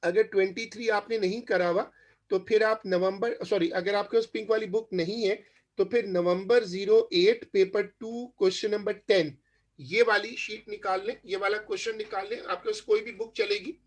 अगर 23 आपने नहीं करा हुआ, तो फिर आप नवंबर, सॉरी, अगर आपके पास पिंक वाली बुक नहीं है, तो फिर नवंबर 08 पेपर 2 क्वेश्चन नंबर 10 ये वाली शीट निकाल लें, ये वाला क्वेश्चन निकाल लें, आपके पास कोई भी बुक चलेगी।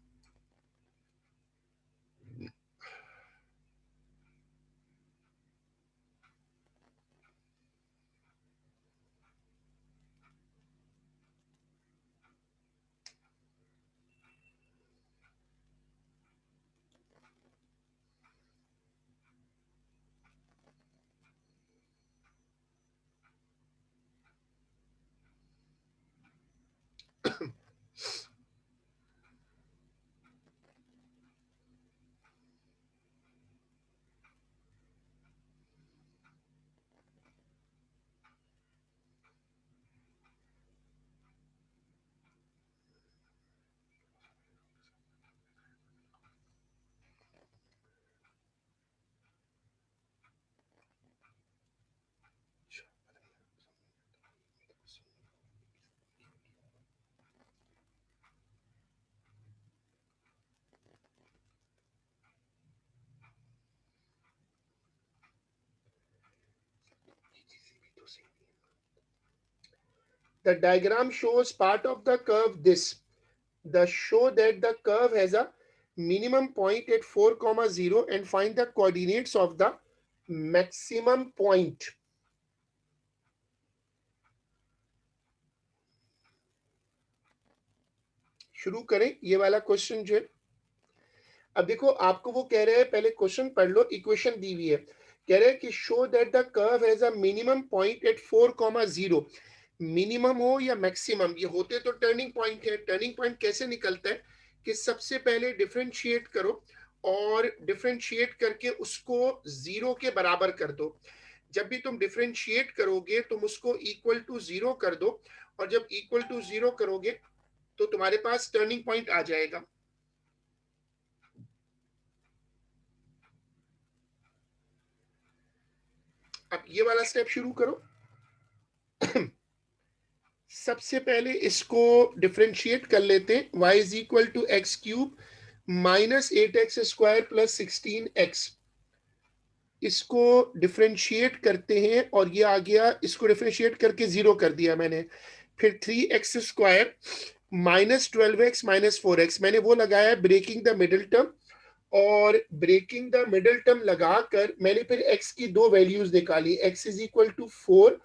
The diagram shows part of the curve this. The show that the curve has a minimum point at 4, 0 and find the coordinates of the maximum point. शुरू करें ये वाला क्वेश्चन जो है। अब देखो आपको वो कह रहे हैं, पहले क्वेश्चन पढ़ लो, इक्वेशन दी हुई है, कह रहे हैं कि show that the curve has a minimum point at 4, 0। Minimum हो या मैक्सिमम, ये होते तो टर्निंग पॉइंट है। टर्निंग पॉइंट कैसे निकलता है कि सबसे पहले डिफरेंशिएट करो और डिफरेंशिएट करके उसको 0 के बराबर कर दो। जब भी तुम डिफरेंशिएट करोगे तुम उसको इक्वल टू 0 कर दो, और जब इक्वल टू 0 करोगे तो तुम्हारे पास टर्निंग पॉइंट आ जाएगा। अब ये वाला स्टेप शुरू करो। सबसे पहले इसको डिफरेंशिएट कर लेते हैं। y is equal to x cube minus 8x² plus 16x। इसको डिफरेंशिएट करते हैं और ये आ गया, इसको डिफरेंशिएट करके 0 कर दिया मैंने। फिर 3x² minus 12x minus 4x, मैंने वो लगाया ब्रेकिंग द मिडिल टर्म, और ब्रेकिंग द मिडिल टर्म लगाकर मैंने फिर x की दो वैल्यूज निकाली, x is equal to 4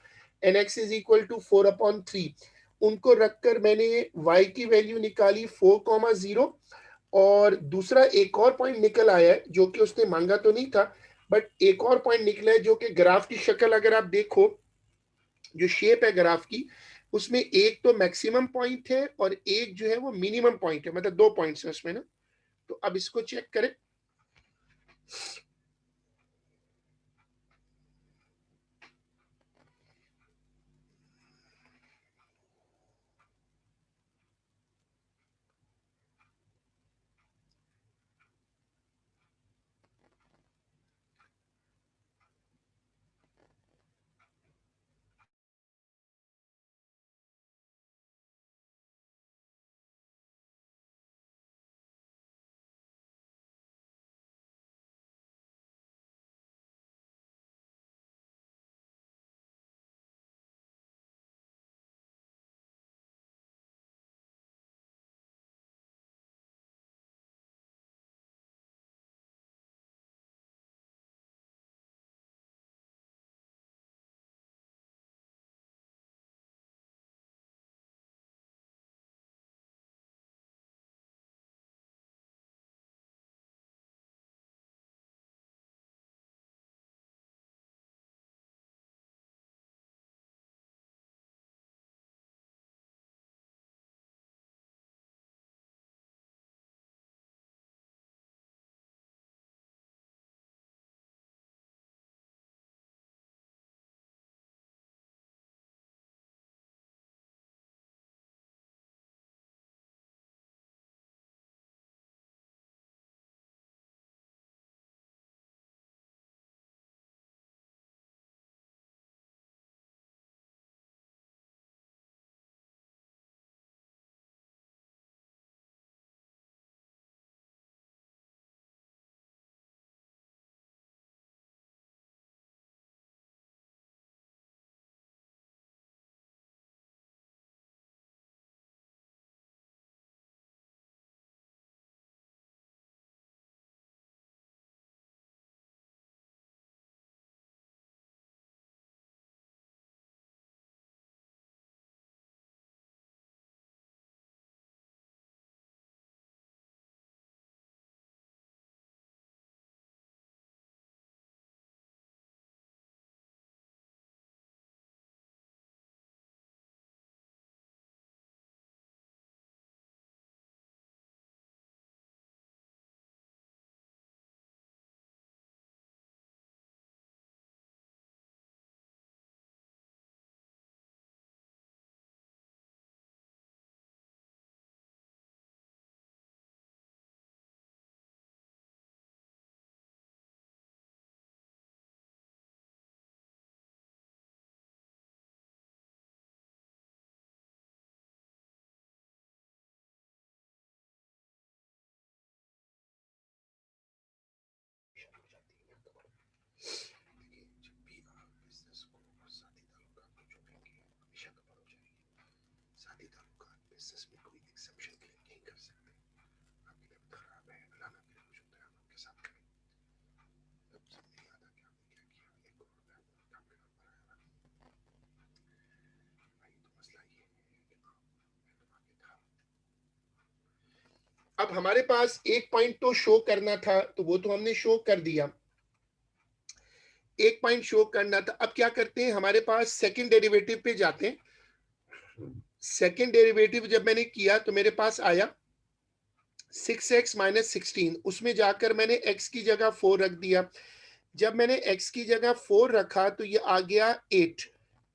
and x is equal to 4/3। उनको रखकर मैंने y की वैल्यू निकाली 4, 0। और दूसरा एक और पॉइंट निकल आया है जो कि उसने मांगा तो नहीं था, बट एक और पॉइंट निकला है जो कि ग्राफ की शक्ल अगर आप देखो, जो शेप है ग्राफ की, उसमें एक तो मैक्सिमम पॉइंट है और एक जो है वो मिनिमम पॉइंट है, मतलब दो पॉइंट्स है उसमें ना। तो अब इसको चेक करें। एनालिसिस में कोई एक्सेप्शन क्लेम नहीं कर सकते, आपकी तबीयत खराब है, अल्लाह ना करे कुछ होता है आप आपके साथ करें, तब समझ नहीं आता कि आपने क्या किया, एक और होता है आपके नंबर आया, भाई तो मसला ये है कि आगे था। अब हमारे पास एक पॉइंट तो शो करना था, तो वो तो हमने शो कर दिया, एक पॉइंट शो करना था। अब क्या करते हैं, हमारे पास सेकंड डेरिवेटिव पे जाते हैं। सेकंड डेरिवेटिव जब मैंने किया तो मेरे पास आया 6x माइनस 16, उसमें जाकर मैंने x की जगह 4 रख दिया। जब मैंने x की जगह 4 रखा तो ये आ गया 8,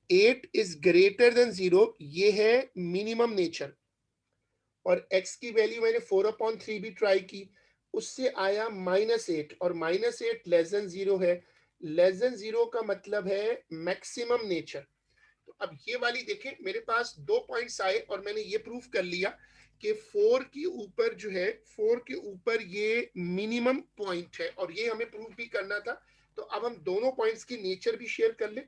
8 इज ग्रेटर देन 0, ये है मिनिमम नेचर। और x की वैल्यू मैंने 4/3 भी ट्राई की, उससे आया -8, और -8 लेस देन 0 है, लेस देन 0 का मतलब है मैक्सिमम नेचर। तो अब ये वाली देखें, मेरे पास 2 पॉइंट्स आए और मैंने ये प्रूफ कर लिया कि 4 के ऊपर जो है, 4 के ऊपर ये मिनिमम पॉइंट है, और ये हमें प्रूफ भी करना था। तो अब हम दोनों पॉइंट्स की नेचर भी शेयर कर ले।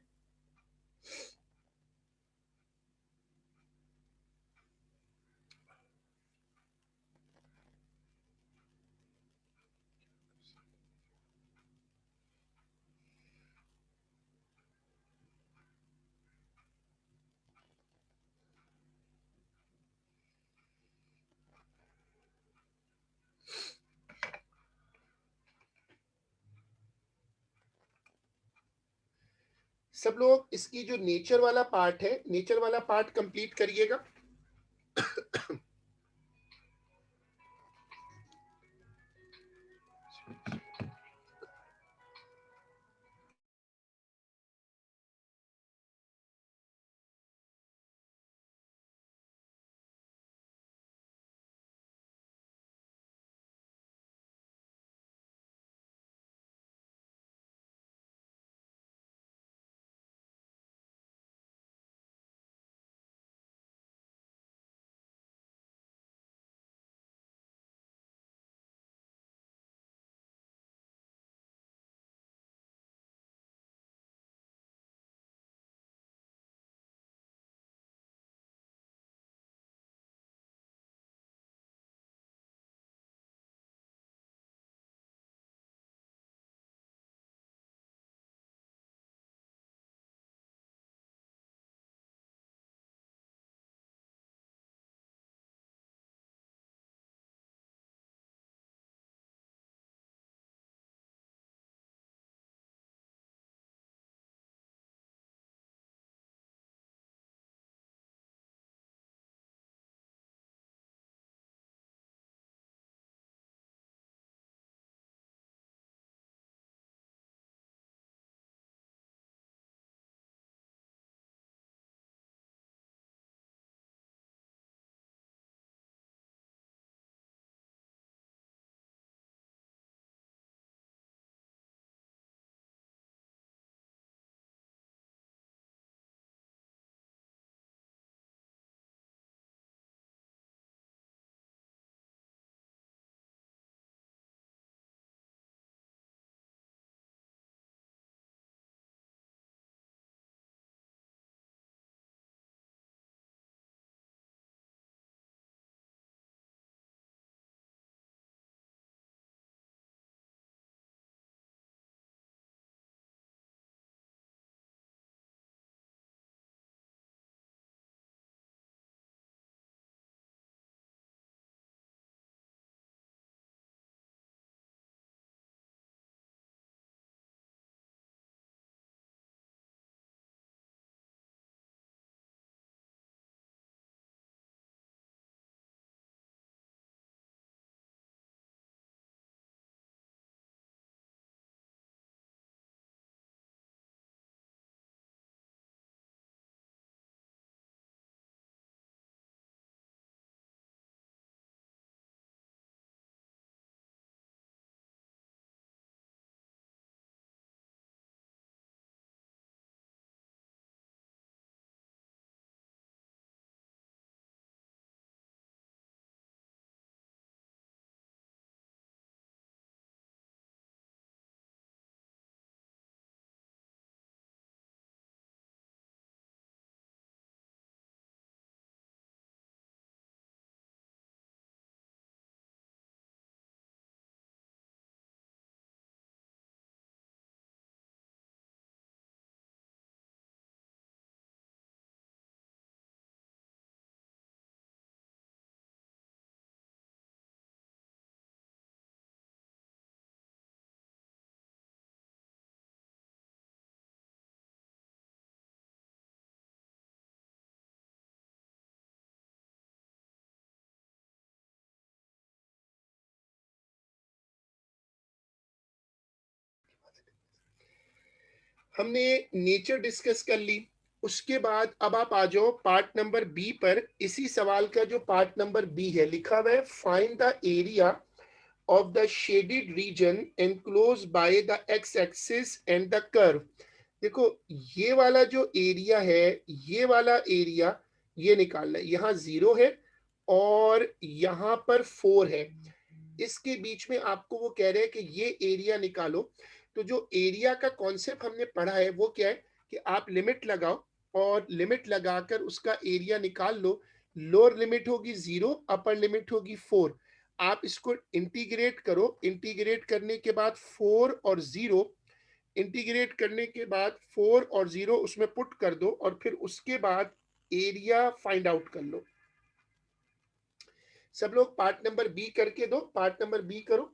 सब लोग इसकी जो नेचर वाला पार्ट है, नेचर वाला पार्ट कंप्लीट करिएगा। हमने नेचर डिस्कस कर ली। उसके बाद अब आप आ जाओ पार्ट नंबर बी पर। इसी सवाल का जो पार्ट नंबर बी है, लिखा हुआ है find the area of the shaded region enclose by the x axis and the curve. देखो, ये वाला जो एरिया है, ये वाला एरिया ये निकालना है। यहाँ 0 है और यहाँ पर 4 है। इसके बीच में आपको वो कह रहे हैं कि ये एरिया निकालो। तो जो एरिया का कॉन्सेप्ट हमने पढ़ा है वो क्या है कि आप लिमिट लगाओ और लिमिट लगाकर उसका एरिया निकाल लो। लोअर लिमिट होगी 0, अपर लिमिट होगी 4। आप इसको इंटीग्रेट करो। इंटीग्रेट करने के बाद 4 और 0, इंटीग्रेट करने के बाद 4 और 0 उसमें पुट कर दो और फिर उसके बाद एरिया फाइंड आउट कर लो। सब लोग पार्ट नंबर बी करके दो, पार्ट नंबर बी करो।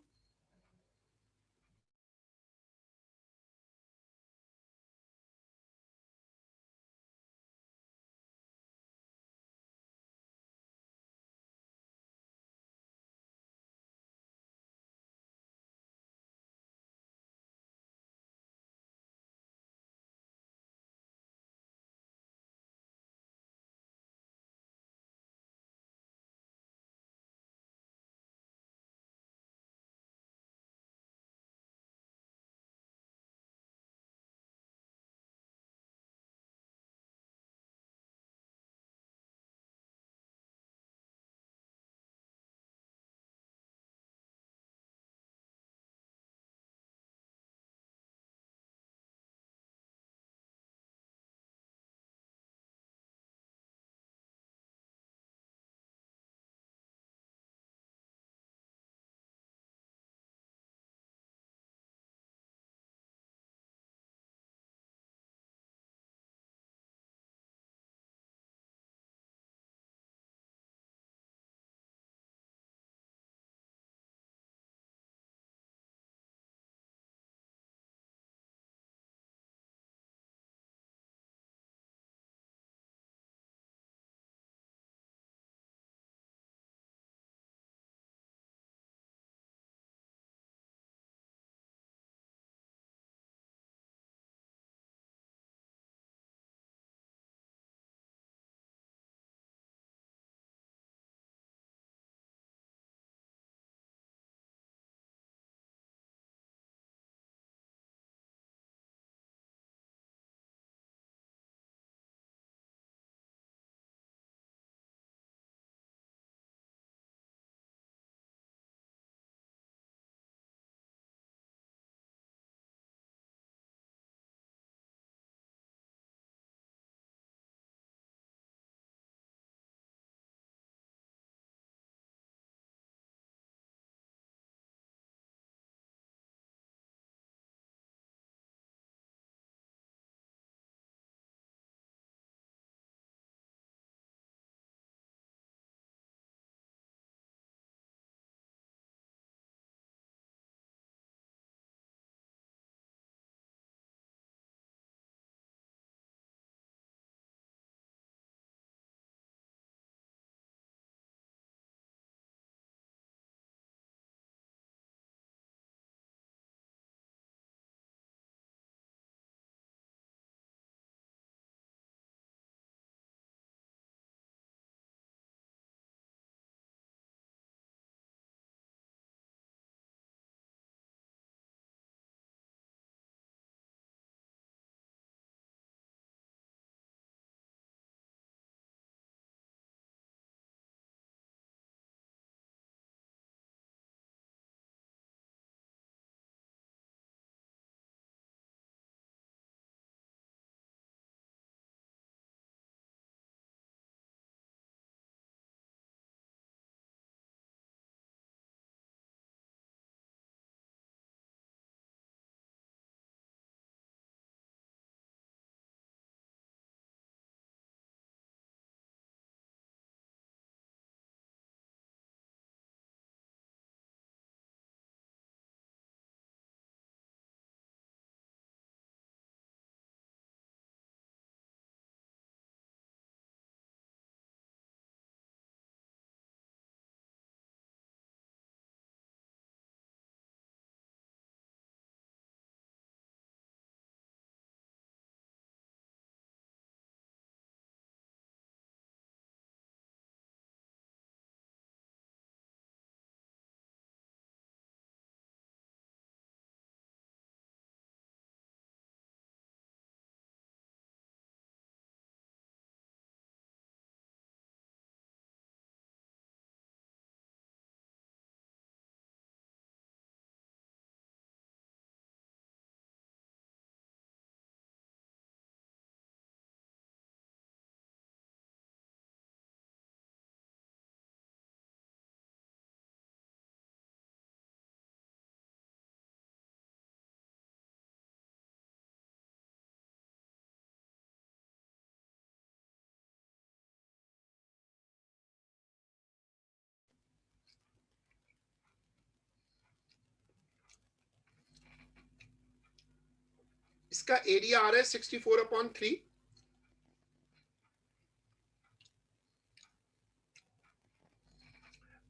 इसका एरिया आ रहा है 64/3।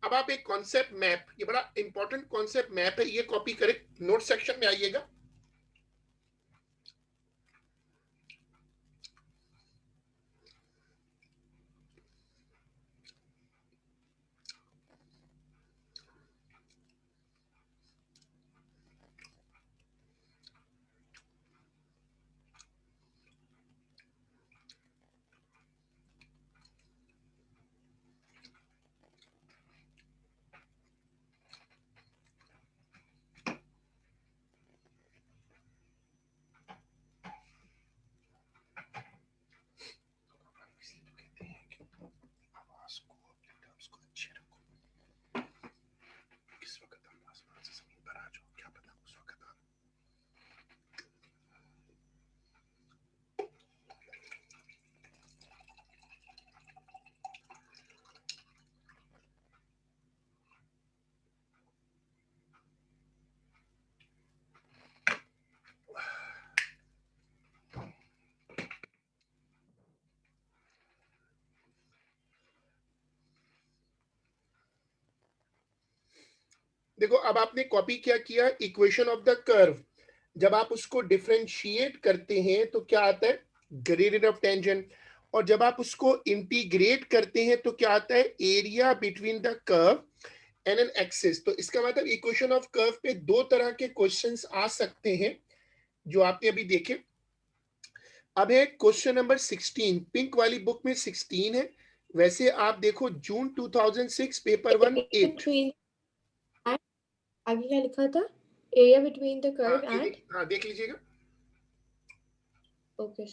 अब आप एक कॉन्सेप्ट मैप, ये बड़ा इंपॉर्टेंट कॉन्सेप्ट मैप है, ये कॉपी करें, नोट सेक्शन में आइएगा। देखो अब आपने कॉपी क्या किया, इक्वेशन ऑफ द कर्व, जब आप उसको डिफरेंशिएट करते हैं तो क्या आता है, ग्रेडियंट ऑफ टेंजेंट, और जब आप उसको इंटीग्रेट करते हैं तो क्या आता है, area between the curve and an axis. तो इसका मतलब इक्वेशन ऑफ कर्व पे दो तरह के क्वेश्चंस आ सकते हैं जो आपने अभी देखे। अब है क्वेश्चन नंबर 16, पिंक वाली बुक में 16 है, वैसे आप देखो जून 2006 पेपर 1 8। आगे क्या लिखा था, area between the curve and, हाँ देख लीजिएगा। ओके।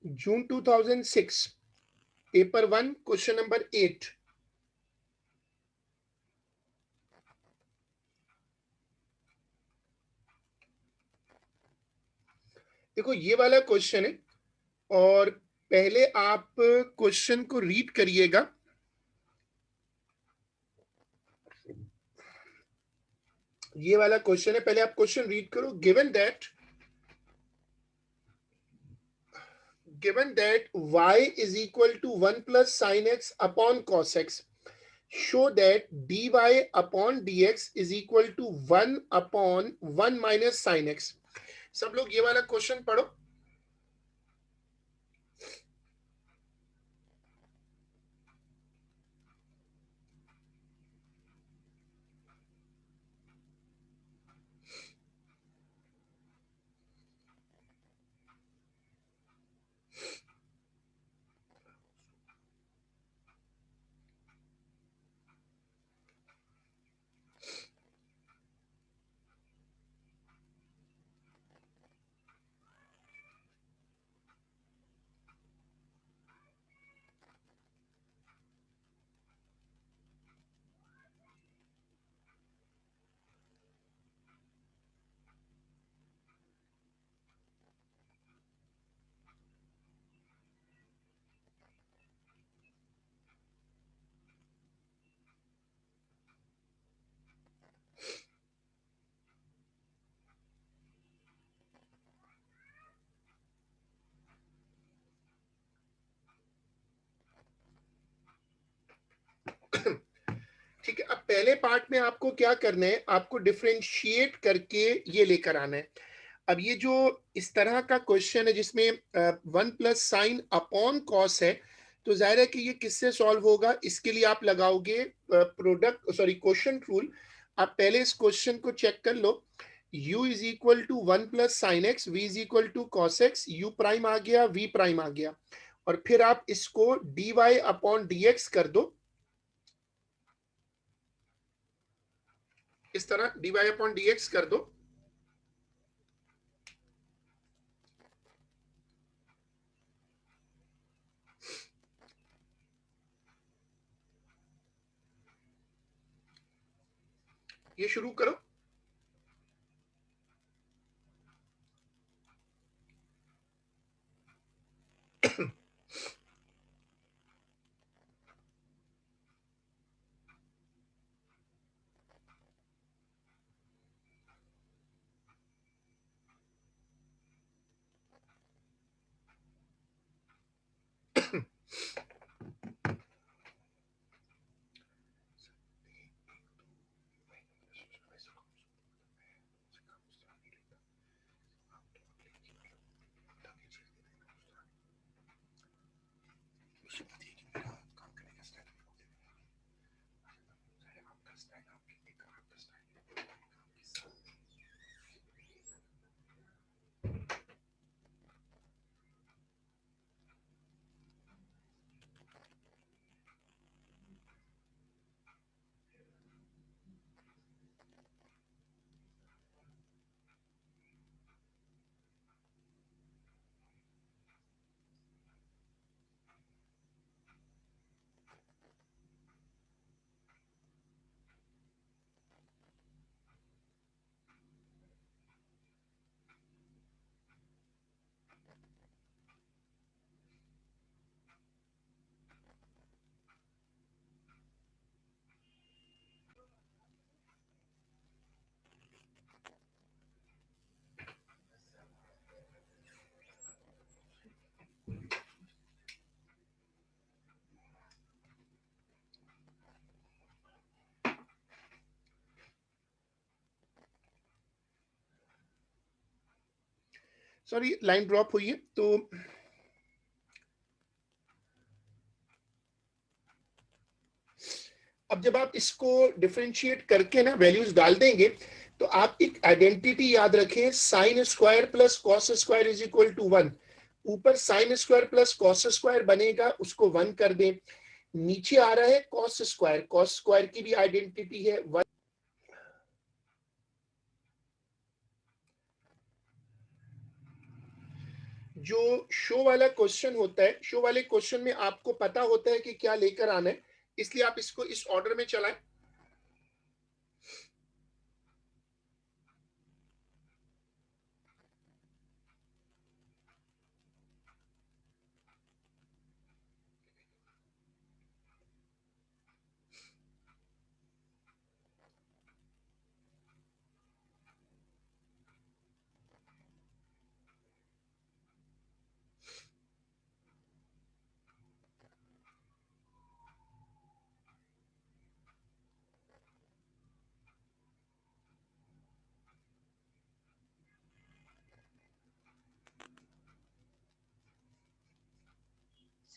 जून 2006 पेपर 1 क्वेश्चन नंबर 8। देखो ये वाला क्वेश्चन है, और पहले आप क्वेश्चन को रीड करिएगा। ये वाला क्वेश्चन है, पहले आप क्वेश्चन रीड करो। given that y is equal to 1 plus sin x upon cos x, show that dy upon dx is equal to 1 upon 1 minus sin x। सब लोग ये वाला क्वेश्चन पढ़ो। ठीक है, अब पहले पार्ट में आपको क्या करना है, आपको डिफरेंशिएट करके ये लेकर आना है। अब ये जो इस तरह का क्वेश्चन है जिसमें 1 प्लस साइन अपॉन कॉस है, तो जाहिर है कि ये किससे सॉल्व होगा, इसके लिए आप लगाओगे प्रोडक्ट सॉरी क्वेश्चन रूल। आप पहले इस क्वेश्चन को चेक कर लो, u is equal to 1 plus sine x, v is equal to cos x, u prime आ गया, v प्राइम आ गया, और फिर आप इसको dy अपॉन dx कर दो। इस तरह dy/dx कर दो। ये शुरू करो। सॉरी, लाइन ड्रॉप हुई है। तो अब जब आप इसको डिफरेंशिएट करके ना वैल्यूज डाल देंगे, तो आप एक आइडेंटिटी याद रखें, sine square plus cos square is equal to 1। ऊपर sine square plus cos square बनेगा, उसको 1 कर दें। नीचे आ रहा है कॉस स्क्वायर की भी आइडेंटिटी है 1। जो शो वाला क्वेश्चन होता है, शो वाले क्वेश्चन में आपको पता होता है कि क्या लेकर आना है, इसलिए आप इसको इस ऑर्डर में चलाएं।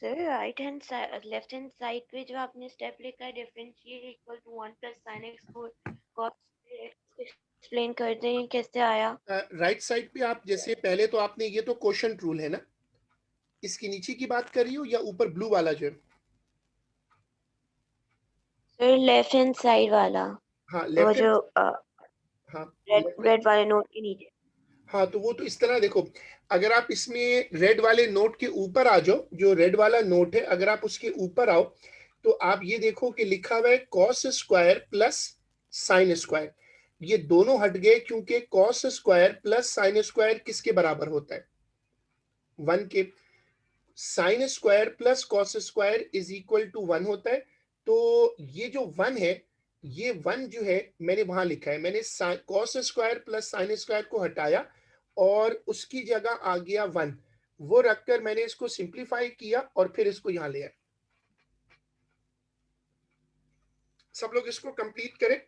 Sir right hand side left hand side पे जो आपने स्टेप लिखा है differentiate equal to 1 plus sine x cos explain कर दें कैसे आया। राइट साइड पे आप जैसे पहले तो आपने, ये तो क्वोशंट रूल है ना, इसके नीचे की बात कर रही हो या ऊपर ब्लू वाला जो है? सर लेफ्ट हैंड साइड वाला, हाँ वो लेफ्ट हैंड। जो हाँ रेड रेड वाले नोट के नीचे। हाँ, तो वो तो इस तरह देखो, अगर आप इसमें रेड वाले नोट के ऊपर आ जाओ, जो रेड वाला नोट है अगर आप उसके ऊपर आओ, तो आप ये देखो कि लिखा हुआ है cos square plus sine square. ये दोनों हट गए, क्योंकि cos square plus sine square किसके बराबर होता है? 1 के। Sine square plus cos square is equal to 1 होता है। तो ये जो 1 है, ये 1 जो है मैंने वहां लिखा है, मैंने cos square plus sine square को हटाया और उसकी जगह आ गया 1। वो रखकर मैंने इसको सिंप्लीफाई किया और फिर इसको यहां ले आया। सब लोग इसको कंप्लीट करें।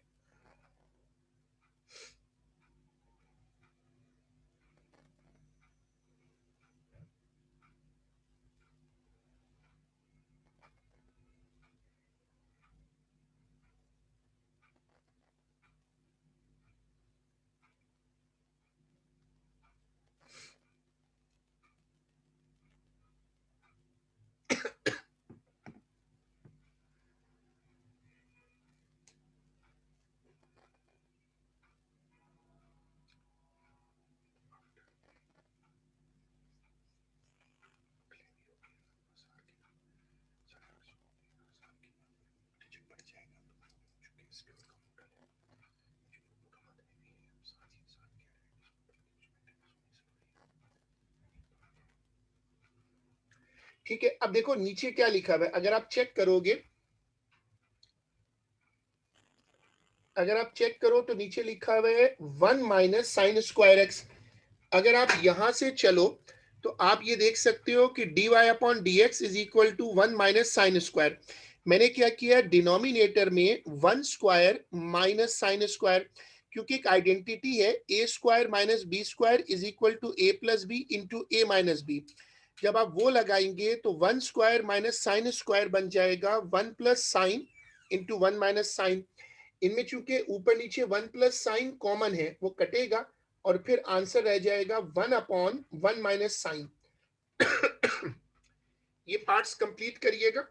ठीक है, अब देखो नीचे क्या लिखा हुआ है, अगर आप चेक करो तो नीचे लिखा हुआ है 1 माइनस साइन स्क्वायर एक्स। अगर आप यहां से चलो तो आप ये देख सकते हो कि dy upon d x is equal to 1 minus sine square. मैंने क्या किया, डिनोमिनेटर में 1 स्क्वायर माइनस साइन स्क्वायर, क्योंकि एक आइडेंटिटी है a square minus b square is equal to a plus b into a minus b. जब आप वो लगाएंगे तो 1 स्क्वायर माइनस साइन स्क्वायर बन जाएगा 1 plus sine into 1 minus sine. इनमें चूंकि ऊपर नीचे 1 प्लस साइन कॉमन है, वो कटेगा और फिर आंसर रह जाएगा 1 अपॉन 1 माइनस साइन। ये पार्ट्स कंप्लीट करिएगा।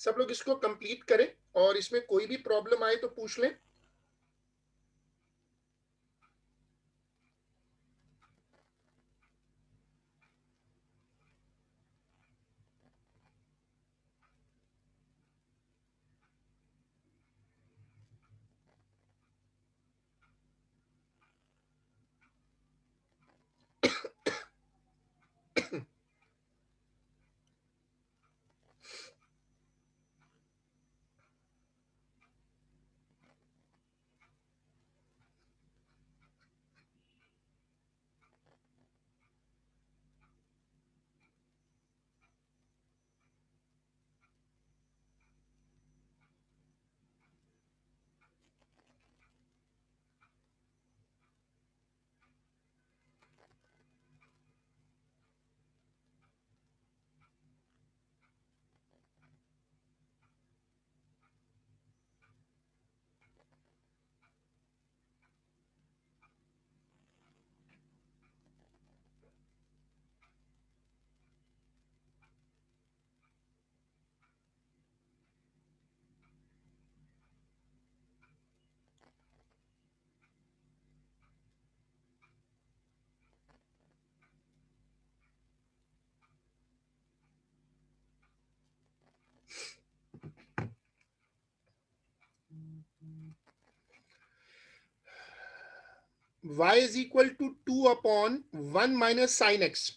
सब लोग इसको कंप्लीट करें और इसमें कोई भी प्रॉब्लम आए तो पूछ लें। y is equal to 2/1 minus sine x.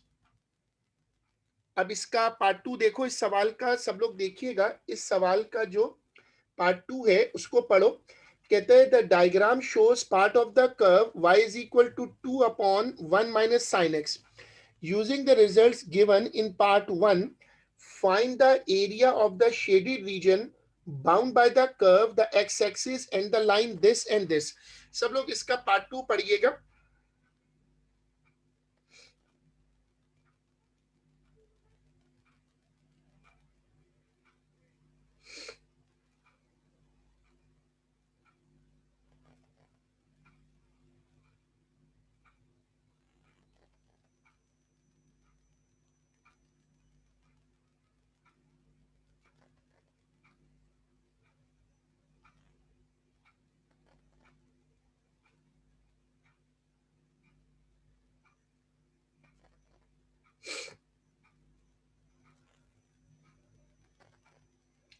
अब इसका पार्ट 2 देखो, इस सवाल का सब लोग देखिएगा, इस सवाल का जो पार्ट 2 है उसको पढ़ो। कहते हैं the diagram shows part of the curve y is equal to 2/1 minus sine x. Using the results given in part 1, find the area of the shaded region bound by the curve, the x-axis and the line this and this. सब लोग इसका part 2 पढ़िएगा।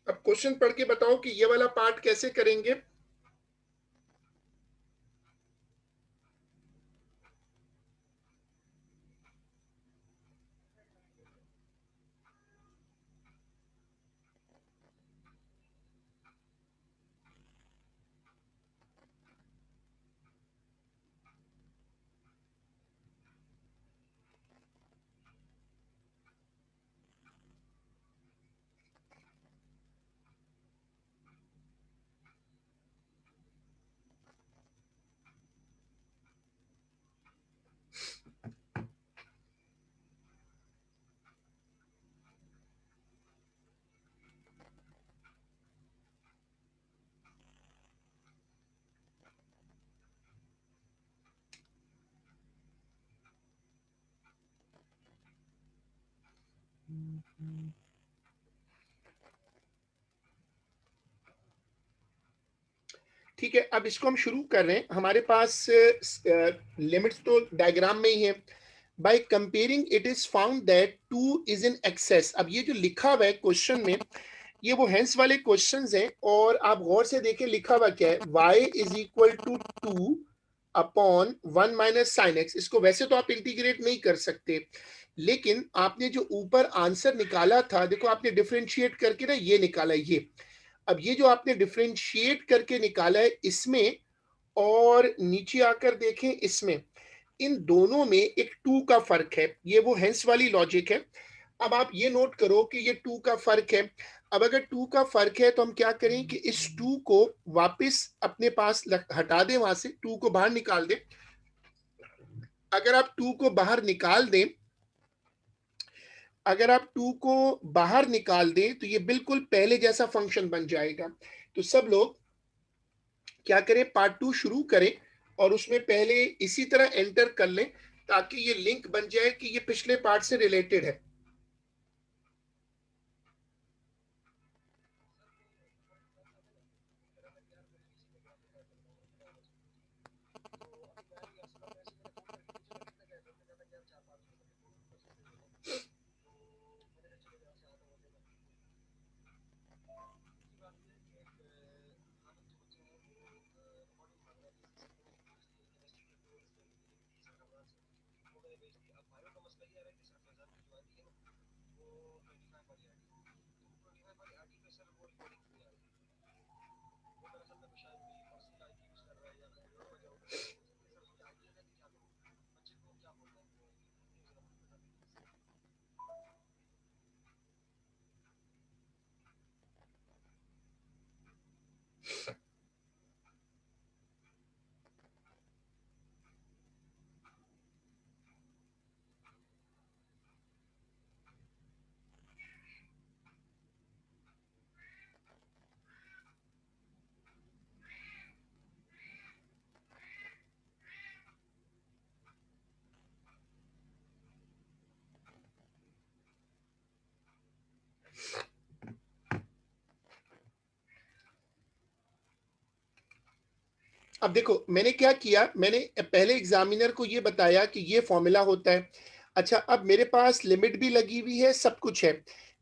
अब question पढ़ के बताओ कि ये वाला पार्ट कैसे करेंगे। ठीक है, अब इसको हम शुरू कर रहे हैं। हमारे पास लिमिट्स तो डायग्राम में ही है। By comparing it is found that 2 is in excess. अब ये जो लिखा हुआ है क्वेश्चन में, ये वो हेंस वाले क्वेश्चंस हैं, और आप गौर से देखें लिखा हुआ क्या है, y is equal to 2/1 minus sine x. इसको वैसे तो आप इंटीग्रेट नहीं कर सकते, लेकिन आपने जो ऊपर आंसर निकाला था, देखो आपने डिफरेंशिएट करके ना ये निकाला ये। अब ये जो आपने डिफरेंशिएट करके निकाला है इसमें, और नीचे आकर देखें इसमें, इन दोनों में एक 2 का फर्क है। ये वो हेंस वाली लॉजिक है। अब आप ये नोट करो कि ये 2 का फर्क है। अब अगर 2 का फर्क है तो हम क्या करें कि इस 2 को वापस अपने पास हटा दें, वहां से 2 को बाहर निकाल दें। अगर आप 2 को बाहर निकाल दें, अगर आप 2 को बाहर निकाल दें तो ये बिल्कुल पहले जैसा फंक्शन बन जाएगा। तो सब लोग क्या करें, पार्ट 2 शुरू करें और उसमें पहले इसी तरह एंटर कर लें, ताकि ये लिंक बन जाए कि ये पिछले पार्ट से रिलेटेड है। अब देखो मैंने क्या किया, मैंने पहले एग्जामिनर को ये बताया कि ये फॉर्मूला होता है। अच्छा, अब मेरे पास लिमिट भी लगी हुई है, सब कुछ है।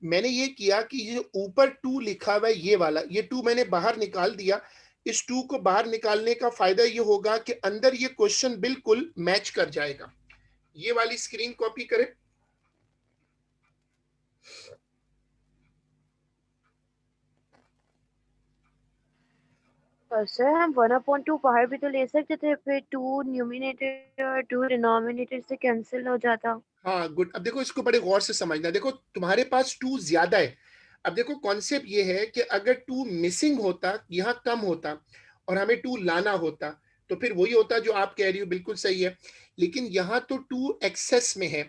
मैंने ये किया कि ये ऊपर 2 लिखा हुआ है ये वाला, ये 2 मैंने बाहर निकाल दिया। इस 2 को बाहर निकालने का फायदा ये होगा कि अंदर ये क्वेश्चन बिल्कुल मैच कर जाएगा। ये वाली स्क्रीन कॉपी करें। सर हम 1/2 बाहर भी तो ले सकते थे, फिर 2 न्यूमिनेटर और 2 डिनोमिनेटर से कैंसिल हो जाता। हाँ गुड। अब देखो इसको बड़े गौर से समझना। देखो तुम्हारे पास 2 ज्यादा है। अब देखो कॉन्सेप्ट ये है कि अगर 2 मिसिंग होता, यहाँ कम होता और हमें 2 लाना होता, तो फिर वही होता जो आप कह रही हो, बिल्कुल सही है। लेकिन यहाँ तो 2 एक्सेस में है,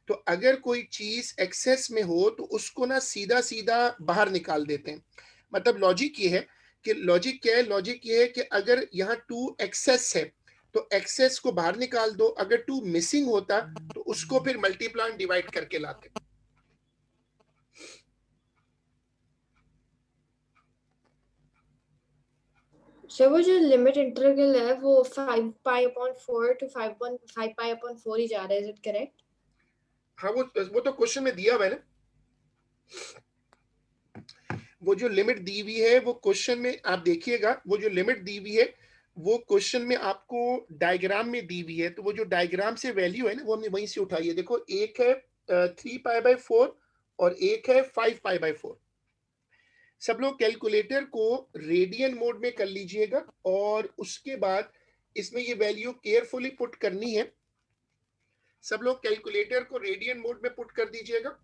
तो अगर कोई चीज एक्सेस में हो तो उसको ना सीधा सीधा बाहर निकाल देते हैं। मतलब लॉजिक ये है कि लॉजिक क्या है, लॉजिक ये है कि अगर यहाँ 2 एक्सेस है तो एक्सेस को बाहर निकाल दो, अगर 2 मिसिंग होता तो उसको फिर मल्टीप्लाई डिवाइड करके लाते। सर वो जो लिमिट इंटीग्रल है वो 5 pi upon 4 to 5 pi upon 4 ही जा रहा है, इज इट करेक्ट? हाँ वो तो क्वेश्चन में दिया हुआ है ना। वो जो लिमिट दी हुई है वो क्वेश्चन में आप देखिएगा, वो जो लिमिट दी हुई है वो क्वेश्चन में आपको डायग्राम में दी हुई है। तो वो जो डायग्राम से वैल्यू है ना वो हमने वहीं से उठाई है। देखो एक है 3 पाई बाई 4 और एक है 5 पाई बाई 4। सब लोग कैलकुलेटर को रेडियन मोड में कर लीजिएगा और उसके बाद इसमें ये वैल्यू केयरफुली पुट करनी है। सब लोग कैलकुलेटर को रेडियन मोड में पुट कर दीजिएगा।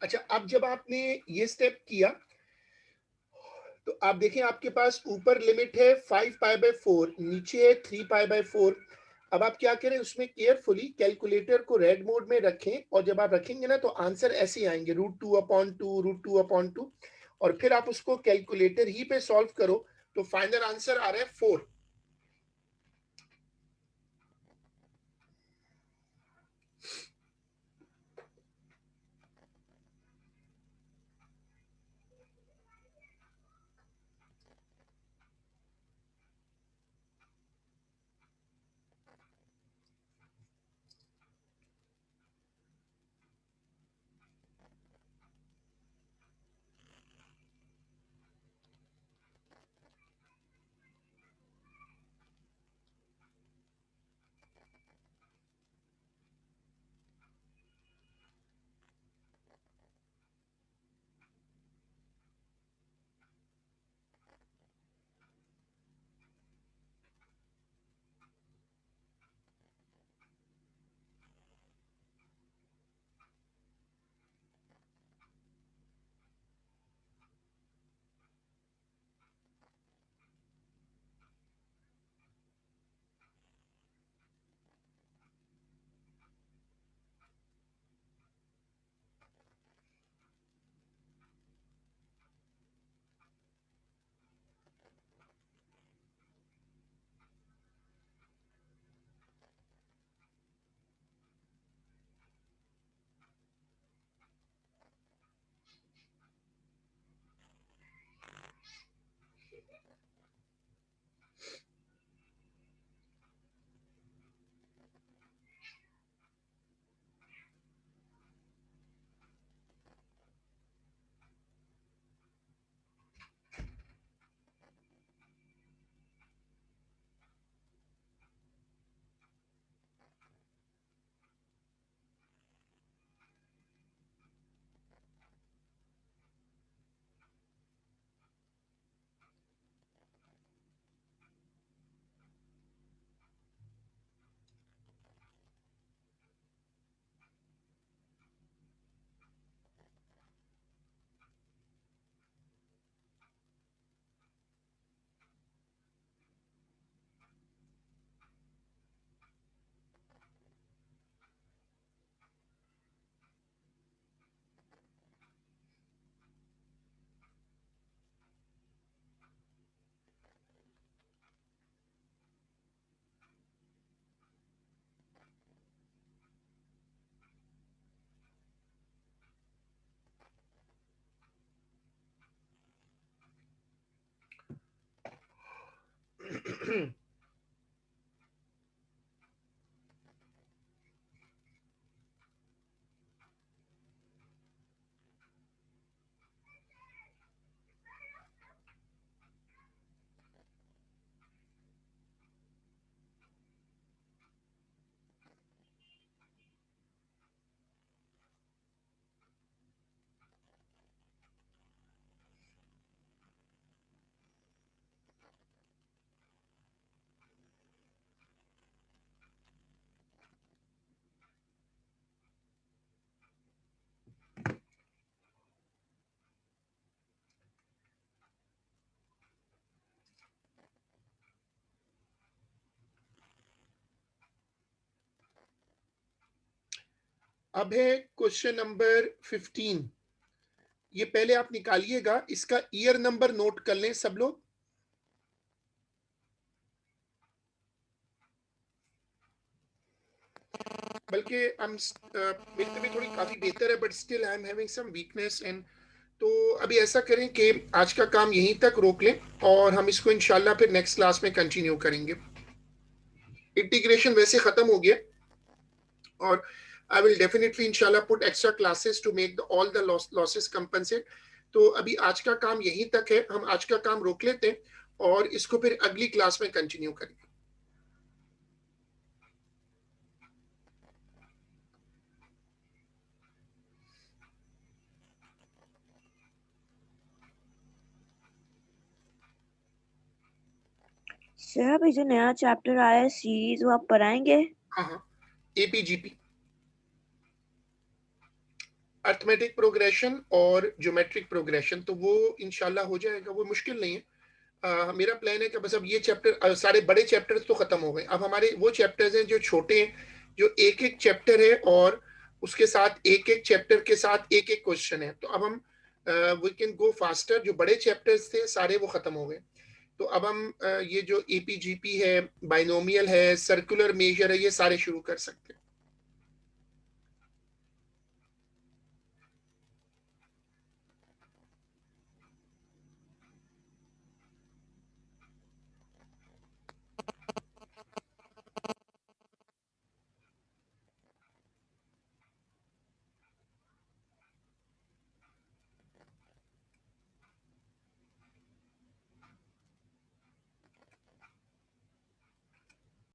अच्छा, अब जब आपने ये स्टेप किया तो आप देखें आपके पास ऊपर लिमिट है 5 पाई बाई 4, नीचे है 3 पाई बाई 4। अब आप क्या करें, उसमें केयरफुली कैलकुलेटर को रेड मोड में रखें और जब आप रखेंगे ना तो आंसर ऐसे आएंगे √2/2 √2/2। और फिर आप उसको कैलकुलेटर ही पे सॉल्व करो तो फाइनल आंसर आ रहा है 4। अब है क्वेश्चन नंबर 15। ये पहले आप निकालिएगा, इसका ईयर नंबर नोट कर लें सब लोग। बल्कि मेरी तबीयत थोड़ी काफी बेहतर है, but still I am having some weakness and तो अभी ऐसा करें कि आज का काम यहीं तक रोक लें और हम इसको इंशाल्लाह फिर नेक्स्ट क्लास में कंटिन्यू करेंगे। इंटीग्रेशन वैसे खत्म हो गया और आई विल डेफिनेटली इंशाल्लाह put extra classes to make all the losses compensate. तो अभी आज का काम यहीं तक है, हम आज का काम रोक लेते हैं और इसको फिर अगली क्लास में कंटिन्यू करेंगे। सर अभी जो नया चैप्टर आया है सीरीज, वो आप पढ़ाएंगे? हाँ हाँ, एपीजीपी, अर्थमेटिक प्रोग्रेशन और ज्योमेट्रिक प्रोग्रेशन, तो वो इंशाल्लाह हो जाएगा, वो मुश्किल नहीं है। मेरा प्लान है कि बस अब ये चैप्टर, सारे बड़े चैप्टर्स तो खत्म हो गए, अब हमारे वो चैप्टर्स हैं जो छोटे हैं, जो एक एक चैप्टर है और उसके साथ एक एक चैप्टर के साथ एक एक क्वेश्चन है। तो अब हम वी कैन गो फास्टर। जो बड़े चैप्टर्स थे सारे वो खत्म हो गए, तो अब हम ये जो एपीजीपी है, बाइनोमियल है, सर्कुलर मेजर है, ये सारे शुरू कर सकते हैं।